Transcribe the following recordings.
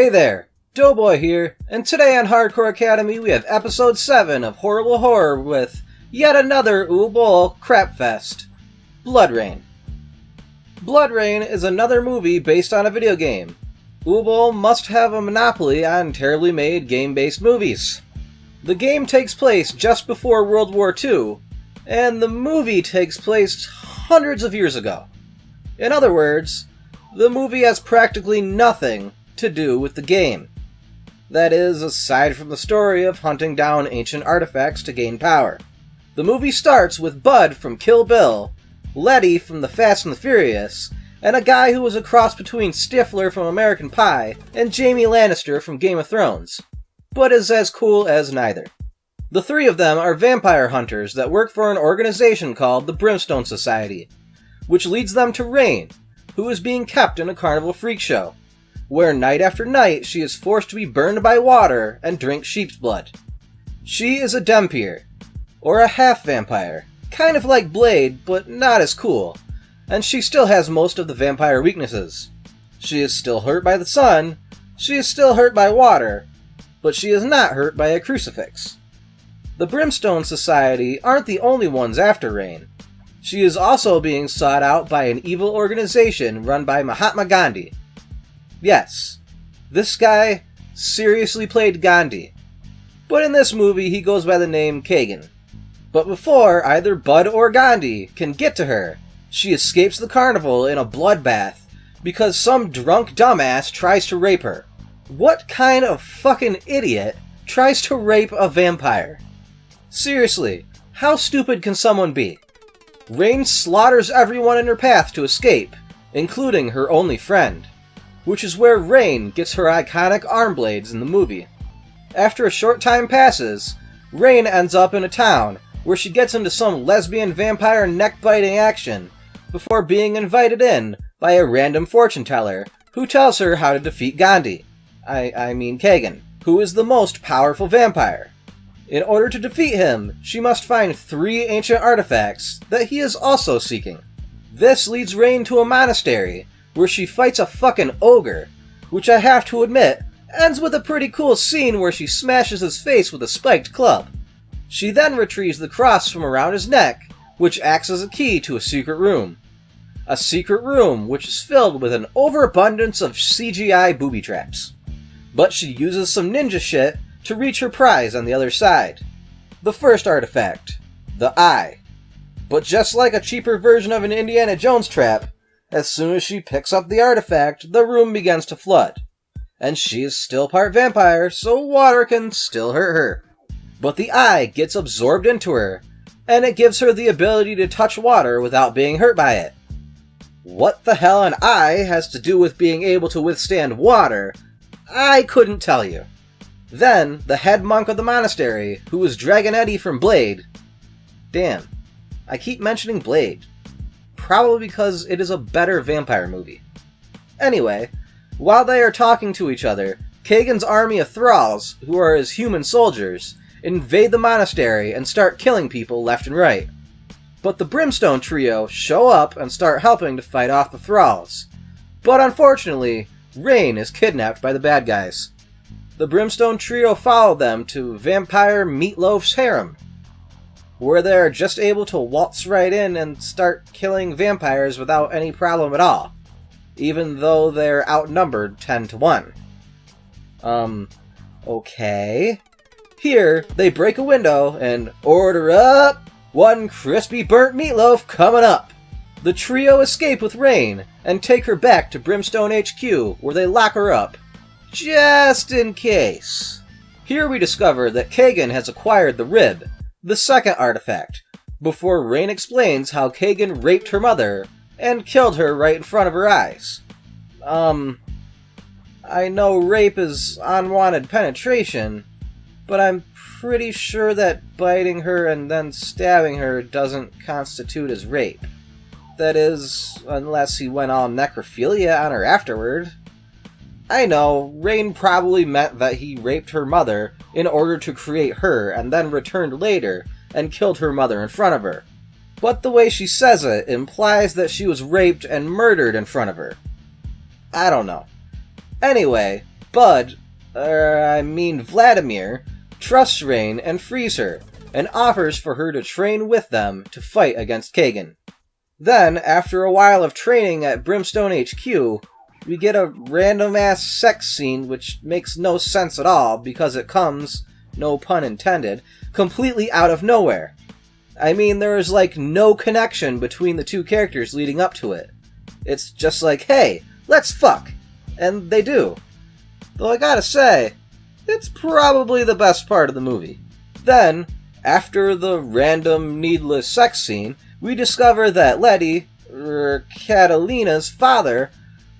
Hey there, Doughboy here, and today on Hardcore Academy we have episode 7 of Horrible Horror with yet another Boll crapfest, Bloodrayne. Bloodrayne is another movie based on a video game. Boll must have a monopoly on terribly made game-based movies. The game takes place just before World War II, and the movie takes place hundreds of years ago. In other words, the movie has practically nothing to do with the game. That is, aside from the story of hunting down ancient artifacts to gain power. The movie starts with Bud from Kill Bill, Letty from The Fast and the Furious, and a guy who was a cross between Stifler from American Pie and Jaime Lannister from Game of Thrones, but is as cool as neither. The three of them are vampire hunters that work for an organization called the Brimstone Society, which leads them to Rain, who is being kept in a carnival freak show, where night after night she is forced to be burned by water and drink sheep's blood. She is a Dempire, or a half-vampire, kind of like Blade, but not as cool, and she still has most of the vampire weaknesses. She is still hurt by the sun, she is still hurt by water, but she is not hurt by a crucifix. The Brimstone Society aren't the only ones after Rain. She is also being sought out by an evil organization run by Mahatma Gandhi. Yes, this guy seriously played Gandhi, but in this movie he goes by the name Kagan. But before either Bud or Gandhi can get to her, she escapes the carnival in a bloodbath because some drunk dumbass tries to rape her. What kind of fucking idiot tries to rape a vampire? Seriously, how stupid can someone be? Rain slaughters everyone in her path to escape, including her only friend, which is where Rain gets her iconic arm blades in the movie. After a short time passes, Rain ends up in a town where she gets into some lesbian vampire neck-biting action before being invited in by a random fortune teller who tells her how to defeat Gandhi. I mean Kagan, who is the most powerful vampire. In order to defeat him, she must find 3 ancient artifacts that he is also seeking. This leads Rain to a monastery, where she fights a fucking ogre, which I have to admit, ends with a pretty cool scene where she smashes his face with a spiked club. She then retrieves the cross from around his neck, which acts as a key to a secret room. A secret room which is filled with an overabundance of CGI booby traps. But she uses some ninja shit to reach her prize on the other side. The first artifact, the Eye. But just like a cheaper version of an Indiana Jones trap, as soon as she picks up the artifact, the room begins to flood. And she is still part vampire, so water can still hurt her. But the Eye gets absorbed into her, and it gives her the ability to touch water without being hurt by it. What the hell an Eye has to do with being able to withstand water, I couldn't tell you. Then, the head monk of the monastery, who was Dragon Eddie from Blade. Damn, I keep mentioning Blade. Probably because it is a better vampire movie. Anyway, while they are talking to each other, Kagan's army of thralls, who are his human soldiers, invade the monastery and start killing people left and right. But the Brimstone trio show up and start helping to fight off the thralls. But unfortunately, Rain is kidnapped by the bad guys. The Brimstone trio follow them to Vampire Meatloaf's harem, where they are just able to waltz right in and start killing vampires without any problem at all, even though they're outnumbered 10 to 1. Okay. Here, they break a window and order up! One crispy burnt meatloaf coming up! The trio escape with Rain and take her back to Brimstone HQ, where they lock her up, just in case. Here we discover that Kagan has acquired the Rib, the second artifact, before Rain explains how Kagan raped her mother and killed her right in front of her eyes. I know rape is unwanted penetration, but I'm pretty sure that biting her and then stabbing her doesn't constitute as rape. That is, unless he went all necrophilia on her afterward. I know, Rain probably meant that he raped her mother in order to create her and then returned later and killed her mother in front of her. But the way she says it implies that she was raped and murdered in front of her. I don't know. Anyway, Vladimir, trusts Rain and frees her, and offers for her to train with them to fight against Kagan. Then, after a while of training at Brimstone HQ, we get a random-ass sex scene which makes no sense at all because it comes, no pun intended, completely out of nowhere. I mean, there is like no connection between the two characters leading up to it. It's just like, hey, let's fuck! And they do. Though I gotta say, it's probably the best part of the movie. Then, after the random, needless sex scene, we discover that Letty, Catalina's father,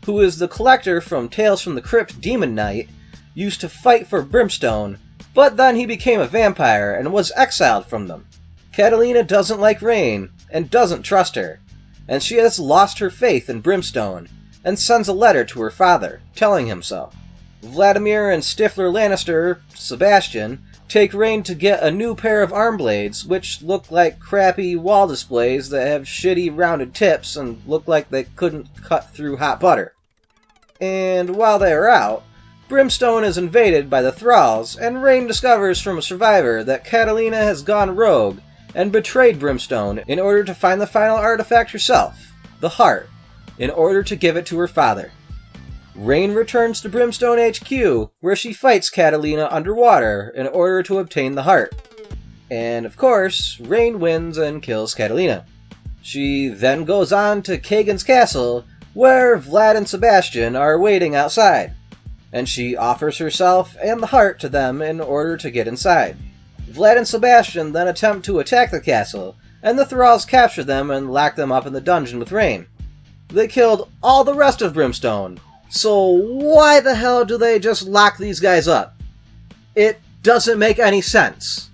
who is the collector from Tales from the Crypt Demon Knight, used to fight for Brimstone, but then he became a vampire and was exiled from them. Catalina doesn't like Rain, and doesn't trust her, and she has lost her faith in Brimstone, and sends a letter to her father, telling him so. Vladimir and Stifler Lannister, Sebastian, take Rain to get a new pair of arm blades, which look like crappy wall displays that have shitty rounded tips and look like they couldn't cut through hot butter. And while they are out, Brimstone is invaded by the Thralls, and Rain discovers from a survivor that Catalina has gone rogue and betrayed Brimstone in order to find the final artifact herself, the heart, in order to give it to her father. Rain returns to Brimstone HQ, where she fights Catalina underwater in order to obtain the heart. And of course, Rain wins and kills Catalina. She then goes on to Kagan's castle, where Vlad and Sebastian are waiting outside, and she offers herself and the heart to them in order to get inside. Vlad and Sebastian then attempt to attack the castle, and the Thralls capture them and lock them up in the dungeon with Rain. They killed all the rest of Brimstone, so why the hell do they just lock these guys up? It doesn't make any sense.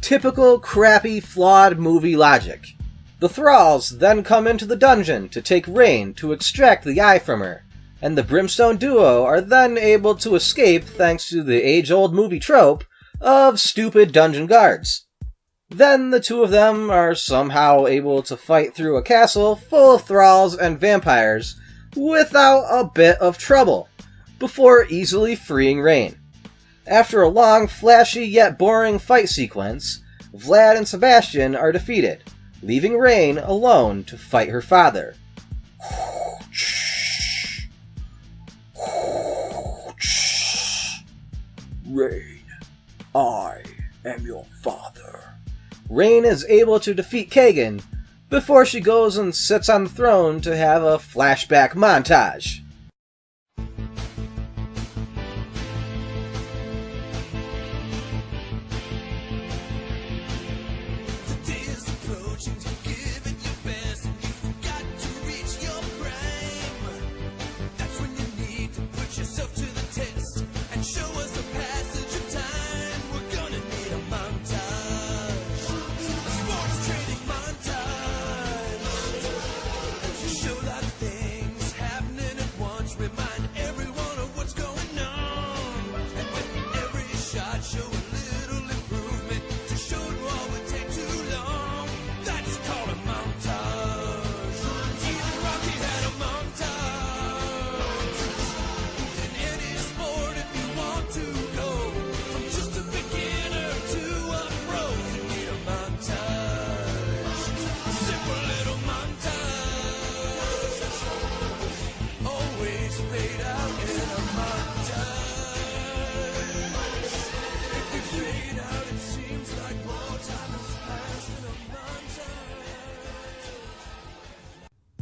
Typical crappy, flawed movie logic. The Thralls then come into the dungeon to take Rain to extract the eye from her, and the Brimstone duo are then able to escape thanks to the age-old movie trope of stupid dungeon guards. Then the two of them are somehow able to fight through a castle full of thralls and vampires without a bit of trouble, before easily freeing Rain. After a long, flashy yet boring fight sequence, Vlad and Sebastian are defeated, leaving Rain alone to fight her father. Rain, I am your father. Rain is able to defeat Kagan before she goes and sits on the throne to have a flashback montage.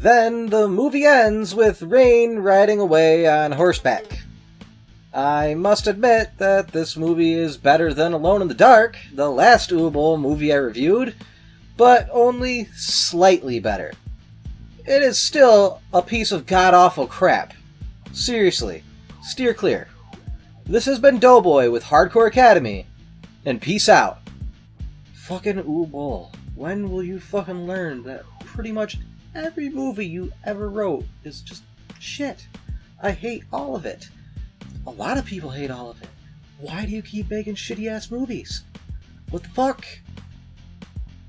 Then the movie ends with Rain riding away on horseback. I must admit that this movie is better than Alone in the Dark, the last Uwe movie I reviewed, but only slightly better. It is still a piece of god-awful crap. Seriously, steer clear. This has been Doughboy with Hardcore Academy, and peace out. Fucking Uwe, when will you fucking learn that pretty much every movie you ever wrote is just shit? I hate all of it. A lot of people hate all of it. Why do you keep making shitty-ass movies? What the fuck?